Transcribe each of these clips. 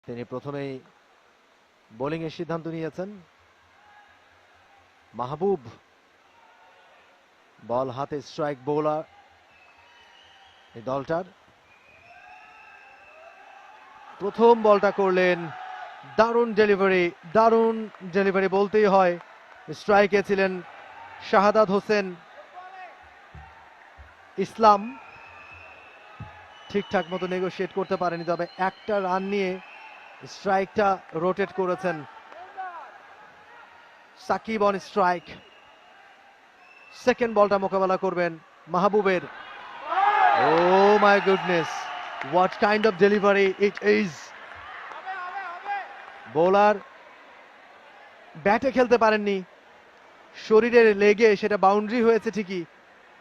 তিনি প্রথমেই বোলিং এর সিদ্ধান্ত নিয়েছেন। মাহবুব বল হাতে, স্ট্রাইক বোলার এই দলটার। প্রথম বলটা করলেন, দারুণ ডেলিভারি বলতেই হয়। স্ট্রাইকে ছিলেন শাহাদাত হোসেন ইসলাম, ঠিকঠাক মতো নেগোশিয়েট করতে পারেনি, তবে একটা রান নিয়ে স্ট্রাইকটা রোটেট করেছেন। Shakib on strike. সেকেন্ড বলটা মোকাবেলা করবেন মাহবুবের। Oh my goodness, what kind of delivery it is. Bowler ব্যাটে খেলতে পারেননি, শরীরের লেগে সেটা বাউন্ডারি হয়েছে ঠিকই,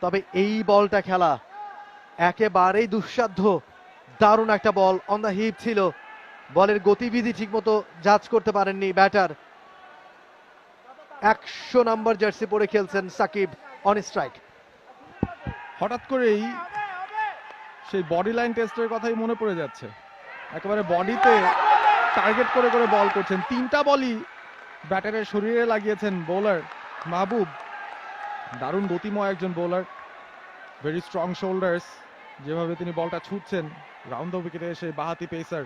তবে এই বলটা খেলা একেবারেই দুঃসাধ্য। দারুণ একটা বল, অন দ্য হিপ ছিল, বলের গতিবিধি ঠিকমতো জাজ করতে পারেননি ব্যাটার। 100 নম্বর জার্সি পরে খেলছেন সাকিব, অন স্ট্রাইক। হঠাৎ করেই সেই বডি লাইন টেস্টের কথাই মনে পড়ে যাচ্ছে। একেবারে বডিতে টার্গেট করে করে বল করছেন। 3টা বলই ব্যাটারের শরীরে লাগিয়েছেন বোলার মাহবুব। দারুণ গতিময় একজন বোলার, ভেরি স্ট্রং শোল্ডার্স। যেভাবে তিনি বলটা ছুটছেন রাউন্ড দ্য উইকেটে এসে, বাহাতি পেসার।